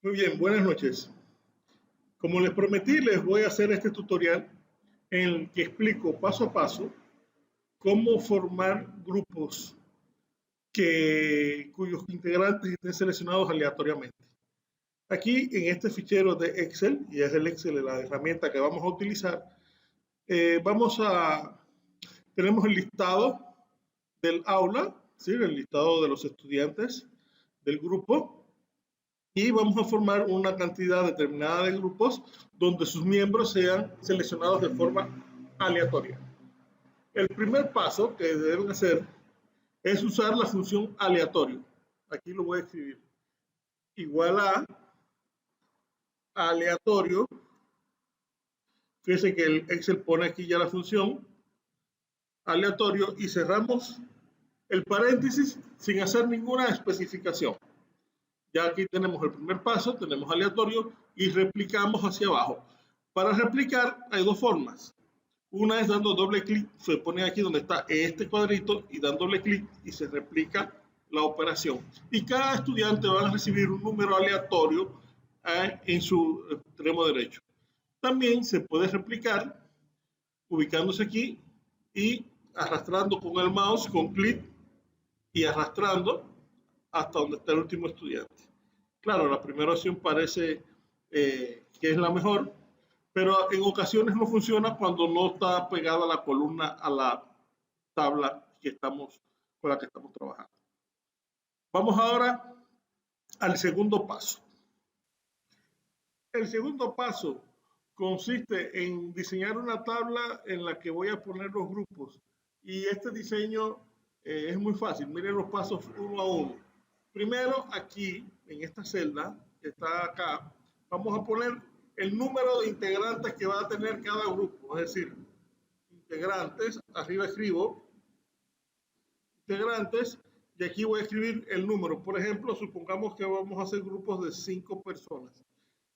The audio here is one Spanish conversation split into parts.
Muy bien, buenas noches. Como les prometí, les voy a hacer este tutorial en el que explico paso a paso cómo formar grupos cuyos integrantes estén seleccionados aleatoriamente. Aquí en este fichero de Excel, y es el Excel la herramienta que vamos a utilizar, vamos a, tenemos el listado del aula, ¿sí? El listado de los estudiantes del grupo, y vamos a formar una cantidad determinada de grupos donde sus miembros sean seleccionados de forma aleatoria. El primer paso que deben hacer es usar la función aleatorio. Aquí lo voy a escribir. Igual a aleatorio. Fíjense que el Excel pone aquí ya la función aleatorio y cerramos el paréntesis sin hacer ninguna especificación. Ya aquí tenemos el primer paso, tenemos aleatorio y replicamos hacia abajo. Para replicar hay dos formas. Una es dando doble clic, se pone aquí donde está este cuadrito y dan doble clic y se replica la operación. Y cada estudiante va a recibir un número aleatorio en su extremo derecho. También se puede replicar ubicándose aquí y arrastrando con el mouse, con clic y arrastrando hasta donde está el último estudiante. Claro, la primera opción parece que es la mejor, pero en ocasiones no funciona cuando no está pegada la columna a la tabla con la que estamos trabajando. Vamos ahora al segundo paso. El segundo paso consiste en diseñar una tabla en la que voy a poner los grupos. Y este diseño es muy fácil. Miren los pasos uno a uno. Primero, aquí, en esta celda que está acá, vamos a poner el número de integrantes que va a tener cada grupo. Es decir, integrantes, arriba escribo integrantes, y aquí voy a escribir el número. Por ejemplo, supongamos que vamos a hacer grupos de 5 personas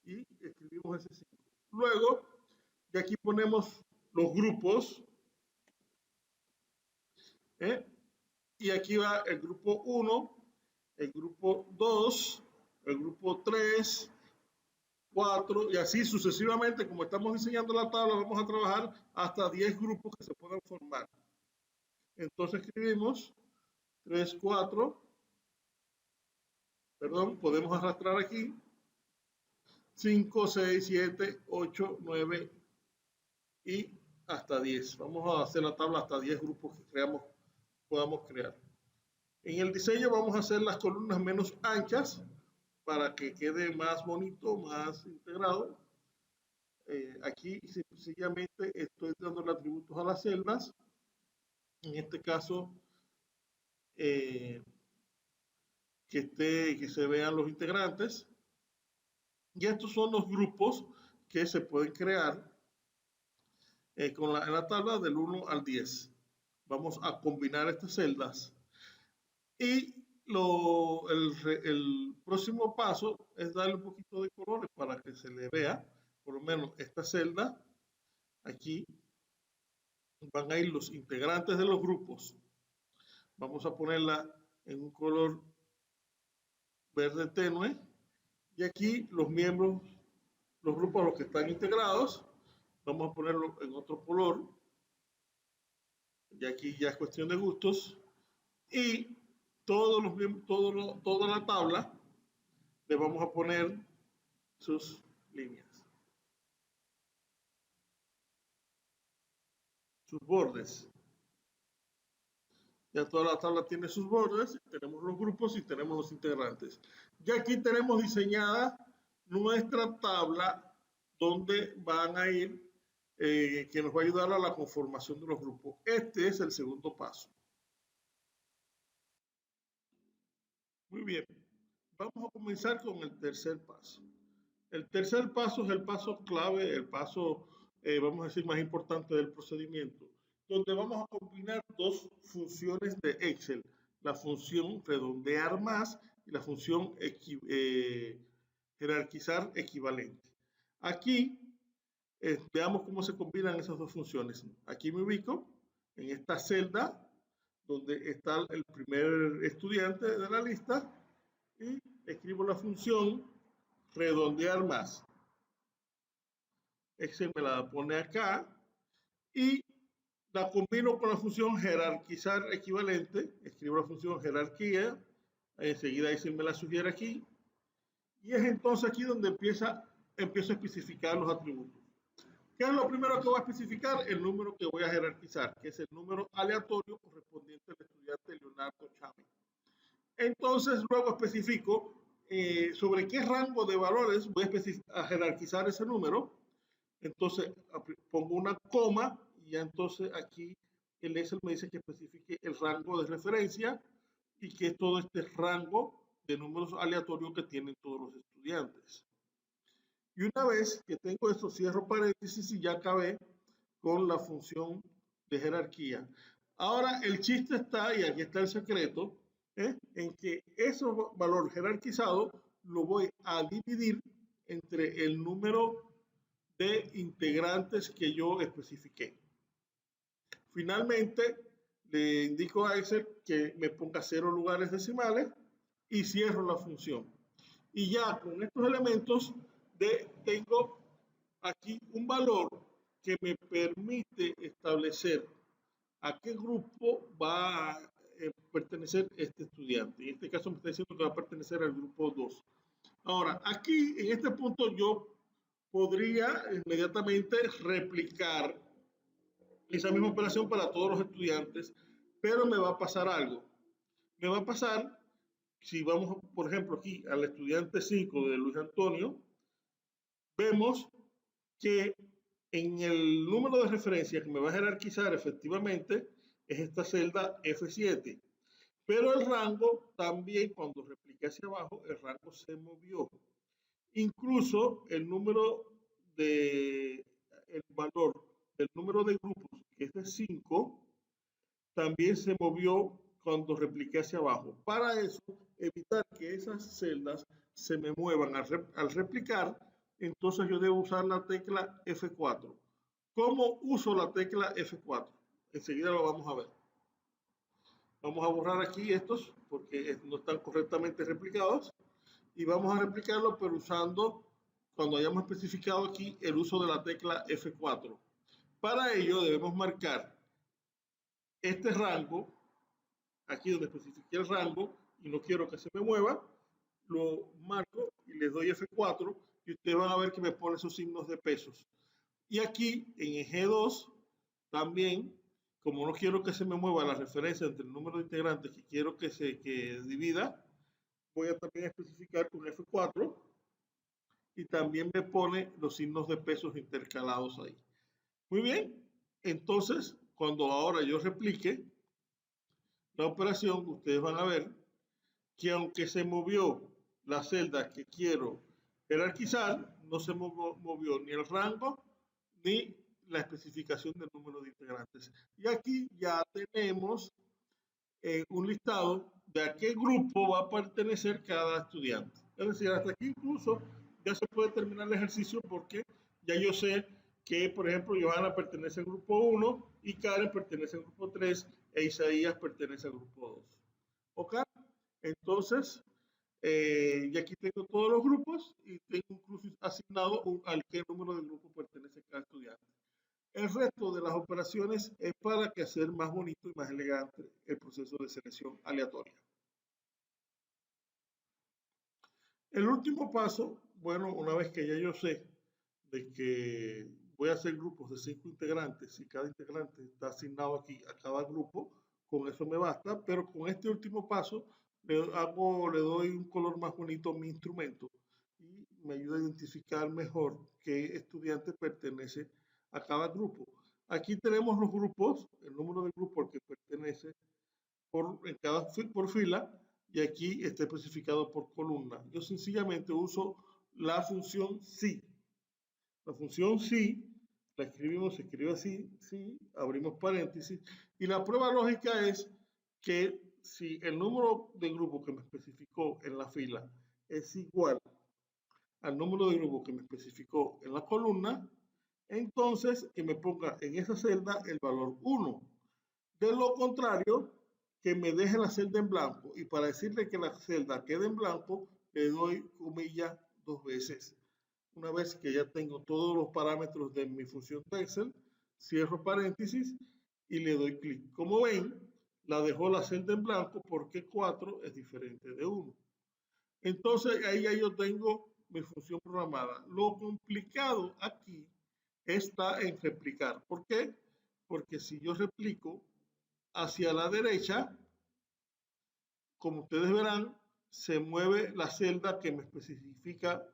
y escribimos ese 5. Luego, de aquí ponemos los grupos, ¿eh? Y aquí va el grupo 1, el grupo 2, el grupo 3, 4 y así sucesivamente. Como estamos diseñando la tabla, vamos a trabajar hasta 10 grupos que se puedan formar. Entonces escribimos 3, 4, perdón, podemos arrastrar aquí 5, 6, 7, 8, 9 y hasta 10. Vamos a hacer la tabla hasta 10 grupos que podamos crear. En el diseño vamos a hacer las columnas menos anchas para que quede más bonito, más integrado. Aquí sencillamente estoy dando atributos a las celdas. En este caso, que se vean los integrantes. Y estos son los grupos que se pueden crear en la tabla del 1 al 10. Vamos a combinar estas celdas. Y el próximo paso es darle un poquito de colores para que se le vea, por lo menos esta celda, aquí van a ir los integrantes de los grupos. Vamos a ponerla en un color verde tenue. Y aquí los miembros, los grupos a los que están integrados, vamos a ponerlo en otro color. Y aquí ya es cuestión de gustos. Y toda la tabla le vamos a poner sus líneas, sus bordes. Ya toda la tabla tiene sus bordes, tenemos los grupos y tenemos los integrantes. Ya aquí tenemos diseñada nuestra tabla donde van a ir, que nos va a ayudar a la conformación de los grupos. Este es el segundo paso. Muy bien, vamos a comenzar con el tercer paso. El tercer paso es el paso clave, el paso, vamos a decir, más importante del procedimiento, donde vamos a combinar dos funciones de Excel, la función redondear más y la función jerarquizar equivalente. Aquí veamos cómo se combinan esas dos funciones. Aquí me ubico en esta celda donde está el primer estudiante de la lista y escribo la función redondear más. Excel me la pone acá y la combino con la función jerarquizar equivalente. Escribo la función jerarquía. Enseguida Excel me la sugiere aquí. Y es entonces aquí donde empiezo a especificar los atributos. ¿Qué es lo primero que voy a especificar? El número que voy a jerarquizar, que es el número aleatorio correspondiente al estudiante Leonardo Chávez. Entonces, luego especifico sobre qué rango de valores voy a jerarquizar ese número. Entonces, pongo una coma y ya entonces aquí el Excel me dice que especifique el rango de referencia y que es todo este rango de números aleatorios que tienen todos los estudiantes. Y una vez que tengo esto, cierro paréntesis y ya acabé con la función de jerarquía. Ahora el chiste está, y aquí está el secreto, en que ese valor jerarquizado lo voy a dividir entre el número de integrantes que yo especifiqué. Finalmente, le indico a Excel que me ponga 0 lugares decimales y cierro la función. Y ya con estos elementos tengo aquí un valor que me permite establecer a qué grupo va a pertenecer este estudiante. En este caso me está diciendo que va a pertenecer al grupo 2. Ahora, aquí en este punto yo podría inmediatamente replicar esa misma operación para todos los estudiantes, pero me va a pasar algo. Me va a pasar, si vamos, por ejemplo, aquí al estudiante 5 de Luis Antonio, vemos que en el número de referencia que me va a jerarquizar efectivamente es esta celda F7. Pero el rango también, cuando repliqué hacia abajo, el rango se movió. Incluso el valor del número de grupos, que es de 5, también se movió cuando repliqué hacia abajo. Para eso, evitar que esas celdas se me muevan al replicar, entonces yo debo usar la tecla F4. ¿Cómo uso la tecla F4? Enseguida lo vamos a ver. Vamos a borrar aquí estos porque no están correctamente replicados y vamos a replicarlo pero usando, cuando hayamos especificado aquí, el uso de la tecla F4. Para ello debemos marcar este rango, aquí donde especifique el rango y no quiero que se me mueva, lo marco y le doy F4 y ustedes van a ver que me pone esos signos de pesos. Y aquí en eje 2 también, como no quiero que se me mueva la referencia entre el número de integrantes que quiero que divida, voy a también especificar con F4 y también me pone los signos de pesos intercalados ahí. Muy bien, entonces cuando ahora yo replique la operación, ustedes van a ver que aunque se movió la celda que quiero jerarquizar, no se movió ni el rango ni la especificación del número de integrantes. Y aquí ya tenemos un listado de a qué grupo va a pertenecer cada estudiante. Es decir, hasta aquí incluso ya se puede terminar el ejercicio porque ya yo sé que, por ejemplo, Johanna pertenece al grupo 1 y Karen pertenece al grupo 3 e Isaías pertenece al grupo 2. ¿Ok? Entonces, y aquí tengo todos los grupos y tengo incluso asignado al qué número de grupo pertenece cada estudiante. El resto de las operaciones es para que hacer más bonito y más elegante el proceso de selección aleatoria. El último paso, bueno, una vez que ya yo sé de que voy a hacer grupos de 5 integrantes y cada integrante está asignado aquí a cada grupo, con eso me basta, pero con este último paso le doy un color más bonito a mi instrumento y me ayuda a identificar mejor qué estudiante pertenece a cada grupo. Aquí tenemos los grupos, el número de grupo al que pertenece por fila, y aquí está especificado por columna. Yo sencillamente uso la función si. La función si la escribimos, se escribe así, si, abrimos paréntesis, y la prueba lógica es que si el número de grupo que me especificó en la fila es igual al número de grupo que me especificó en la columna, entonces que me ponga en esa celda el valor 1. De lo contrario, que me deje la celda en blanco y para decirle que la celda quede en blanco, le doy comilla dos veces. Una vez que ya tengo todos los parámetros de mi función de Excel, cierro paréntesis y le doy clic. Como ven, la dejó la celda en blanco porque 4 es diferente de 1. Entonces ahí ya yo tengo mi función programada. Lo complicado aquí está en replicar. ¿Por qué? Porque si yo replico hacia la derecha, como ustedes verán, se mueve la celda que me especifica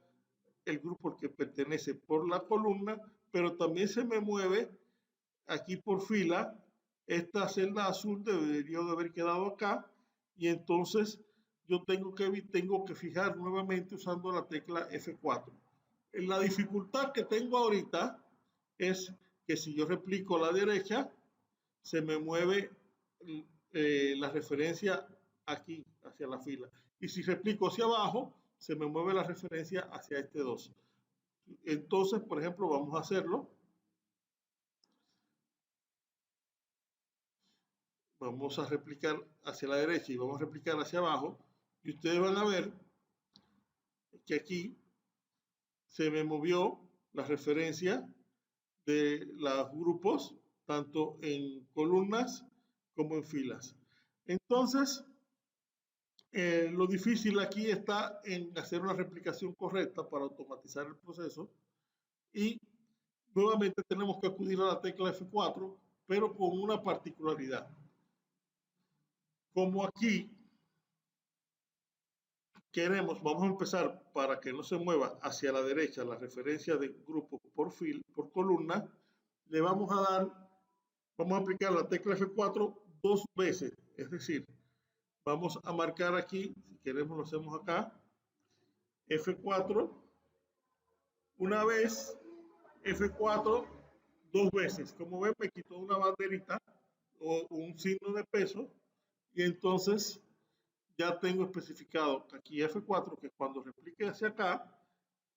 el grupo al que pertenece por la columna, pero también se me mueve aquí por fila. Esta celda azul debería de haber quedado acá y entonces yo tengo que fijar nuevamente usando la tecla F4. La dificultad que tengo ahorita es que si yo replico a la derecha, se me mueve la referencia aquí, hacia la fila. Y si replico hacia abajo, se me mueve la referencia hacia este 2. Entonces, por ejemplo, vamos a hacerlo. Vamos a replicar hacia la derecha y vamos a replicar hacia abajo. Y ustedes van a ver que aquí se me movió la referencia de los grupos, tanto en columnas como en filas. Entonces, lo difícil aquí está en hacer una replicación correcta para automatizar el proceso y nuevamente tenemos que acudir a la tecla F4, pero con una particularidad. Como aquí vamos a empezar para que no se mueva hacia la derecha la referencia de grupo por columna, le vamos a aplicar la tecla F4 dos veces, es decir, vamos a marcar aquí, si queremos lo hacemos acá, F4, una vez, F4, dos veces. Como ven, me quitó una banderita o un signo de peso y entonces ya tengo especificado aquí F4 que cuando replique hacia acá,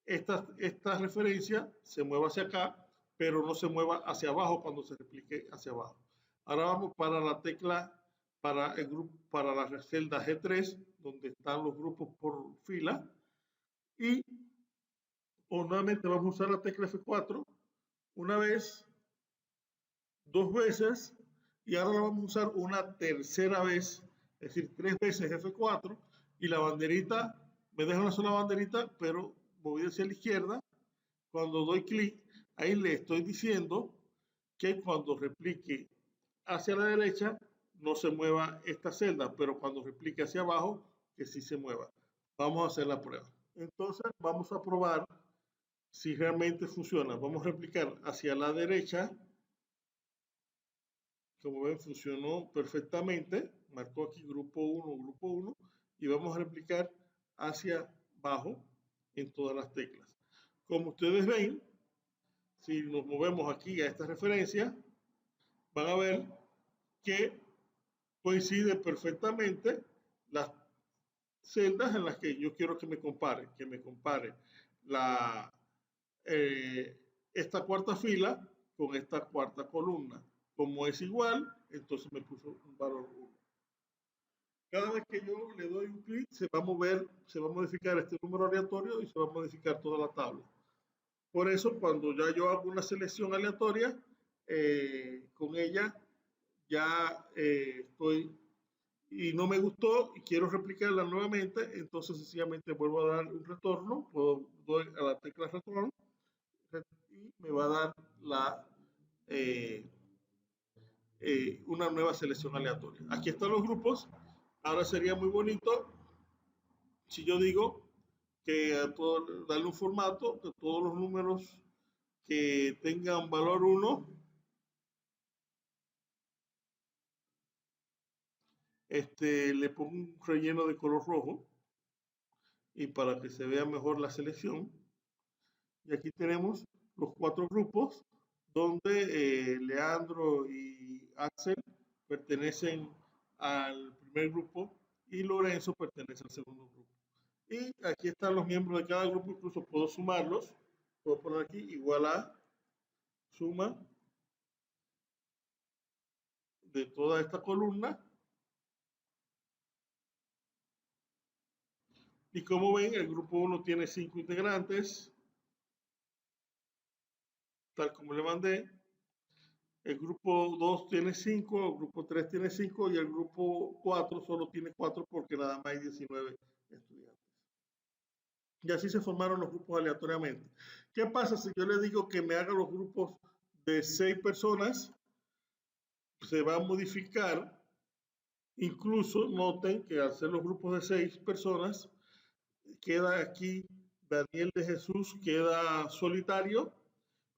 esta referencia se mueva hacia acá, pero no se mueva hacia abajo cuando se replique hacia abajo. Ahora vamos para la tecla, para el grupo, para la celda G3, donde están los grupos por fila, y nuevamente vamos a usar la tecla F4 una vez, dos veces, y ahora la vamos a usar una tercera vez, es decir, tres veces F4, y la banderita, me deja una sola banderita, pero movida hacia la izquierda. Cuando doy clic, ahí le estoy diciendo que cuando replique hacia la derecha, no se mueva esta celda, pero cuando replique hacia abajo, que sí se mueva. Vamos a hacer la prueba. Entonces, vamos a probar si realmente funciona. Vamos a replicar hacia la derecha. Como ven, funcionó perfectamente. Marcó aquí grupo 1, y vamos a replicar hacia abajo en todas las teclas. Como ustedes ven, si nos movemos aquí a esta referencia, van a ver que coincide perfectamente las celdas en las que yo quiero que me compare esta cuarta fila con esta cuarta columna. Como es igual, entonces me puso un valor 1. Cada vez que yo le doy un clic, se va a modificar este número aleatorio y se va a modificar toda la tabla. Por eso, cuando ya yo hago una selección aleatoria, con ella ya estoy y no me gustó y quiero replicarla nuevamente, entonces sencillamente vuelvo a dar un retorno, doy a la tecla retorno y me va a dar una nueva selección aleatoria. Aquí están los grupos. Ahora sería muy bonito si yo digo que darle un formato de todos los números que tengan valor 1, le pongo un relleno de color rojo y para que se vea mejor la selección. Y aquí tenemos los 4 grupos donde Leandro y Axel pertenecen al primer grupo y Lorenzo pertenece al segundo grupo. Y aquí están los miembros de cada grupo, incluso puedo sumarlos. Puedo poner aquí igual a suma de toda esta columna. Y como ven, el grupo 1 tiene 5 integrantes, tal como le mandé. El grupo 2 tiene 5, el grupo 3 tiene 5 y el grupo 4 solo tiene 4 porque nada más hay 19 estudiantes. Y así se formaron los grupos aleatoriamente. ¿Qué pasa si yo le digo que me haga los grupos de 6 personas? Se va a modificar. Incluso noten que al ser los grupos de 6 personas, queda aquí Daniel de Jesús, queda solitario.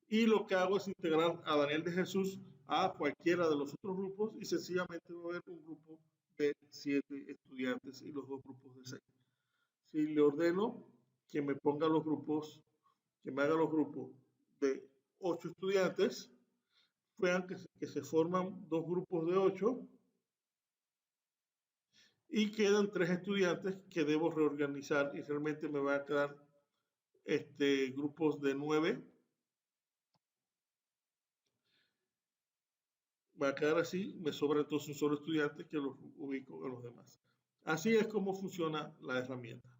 Y lo que hago es integrar a Daniel de Jesús a cualquiera de los otros grupos y sencillamente va a haber un grupo de 7 estudiantes y los dos grupos de 6. Si le ordeno que me ponga los grupos, que me haga los grupos de 8 estudiantes, vean que se forman dos grupos de 8 y quedan 3 estudiantes que debo reorganizar y realmente me va a quedar grupos de 9. Va a quedar así, me sobra entonces un solo estudiante que los ubico en los demás. Así es como funciona la herramienta.